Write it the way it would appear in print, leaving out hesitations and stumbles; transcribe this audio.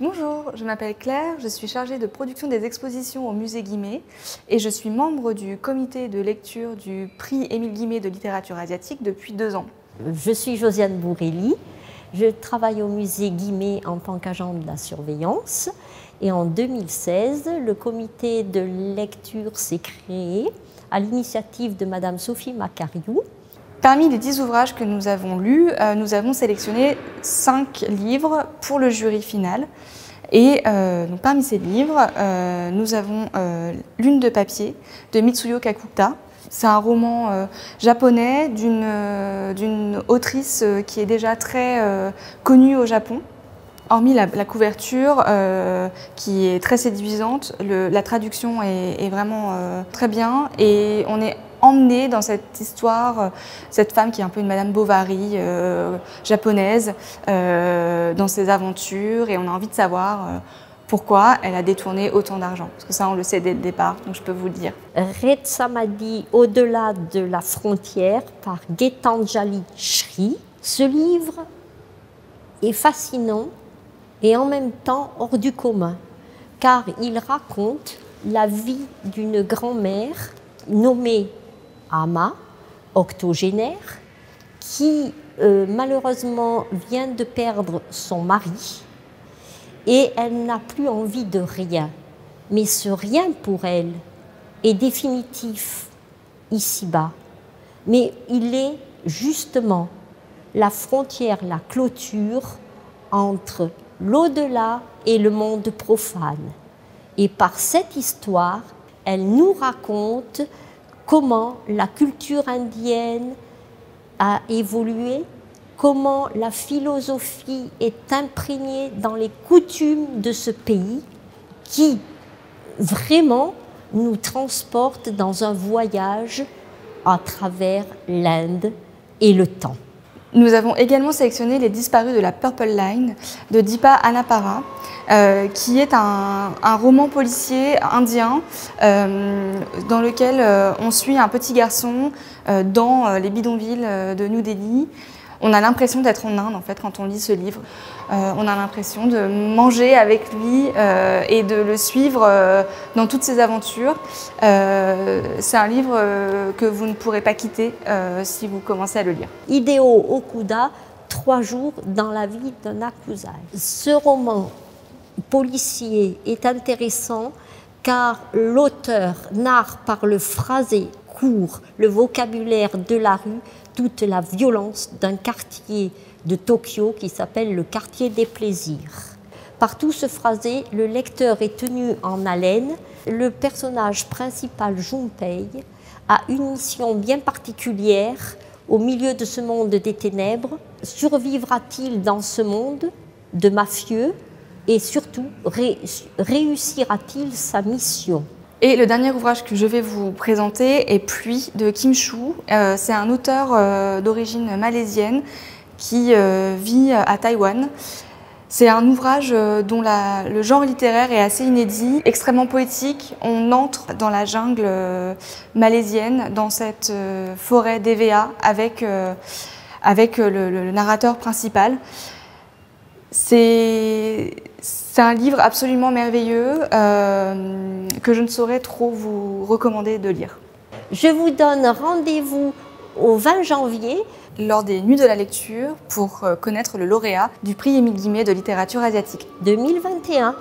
Bonjour, je m'appelle Claire, je suis chargée de production des expositions au musée Guimet et je suis membre du comité de lecture du prix Émile Guimet de littérature asiatique depuis 2 ans. Je suis Josiane Bourrelli, je travaille au musée Guimet en tant qu'agent de la surveillance et en 2016, le comité de lecture s'est créé à l'initiative de Madame Sophie Macariou. Parmi les 10 ouvrages que nous avons lus, nous avons sélectionné 5 livres pour le jury final. Et donc parmi ces livres, nous avons Lune de papier de Mitsuyo Kakuta. C'est un roman japonais d'une autrice qui est déjà très connue au Japon. Hormis la couverture qui est très séduisante, la traduction est vraiment très bien et on est emmené dans cette histoire, cette femme qui est un peu une Madame Bovary japonaise, dans ses aventures, et on a envie de savoir pourquoi elle a détourné autant d'argent. Parce que ça, on le sait dès le départ, donc je peux vous le dire. Red Samadhi, Au-delà de la frontière, par Getanjali Shri. Ce livre est fascinant et en même temps hors du commun, car il raconte la vie d'une grand-mère nommée Ama, octogénaire, qui malheureusement vient de perdre son mari et elle n'a plus envie de rien. Mais ce rien pour elle est définitif ici-bas. Mais il est justement la frontière, la clôture entre l'au-delà et le monde profane. Et par cette histoire, elle nous raconte comment la culture indienne a évolué, comment la philosophie est imprégnée dans les coutumes de ce pays qui vraiment nous transporte dans un voyage à travers l'Inde et le temps. Nous avons également sélectionné Les Disparus de la Purple Line de Deepa Anapara, qui est un roman policier indien dans lequel on suit un petit garçon dans les bidonvilles de New Delhi. On a l'impression d'être en Inde en fait quand on lit ce livre. On a l'impression de manger avec lui et de le suivre dans toutes ses aventures. C'est un livre que vous ne pourrez pas quitter si vous commencez à le lire. Hideo Okuda, 3 jours dans la vie d'un akuzai. Ce roman policier est intéressant car l'auteur narre par le phrasé court, le vocabulaire de la rue, toute la violence d'un quartier de Tokyo qui s'appelle le quartier des plaisirs. Par tout ce phrasé, le lecteur est tenu en haleine. Le personnage principal, Junpei, a une mission bien particulière au milieu de ce monde des ténèbres. Survivra-t-il dans ce monde de mafieux et surtout réussira-t-il sa mission ? Et le dernier ouvrage que je vais vous présenter est Pluie de Kim Choo. C'est un auteur d'origine malaisienne qui vit à Taïwan. C'est un ouvrage dont le genre littéraire est assez inédit, extrêmement poétique. On entre dans la jungle malaisienne, dans cette forêt d'EVA avec le narrateur principal. C'est un livre absolument merveilleux que je ne saurais trop vous recommander de lire. Je vous donne rendez-vous au 20 janvier lors des Nuits de la lecture pour connaître le lauréat du prix Émile Guimet de littérature asiatique 2021.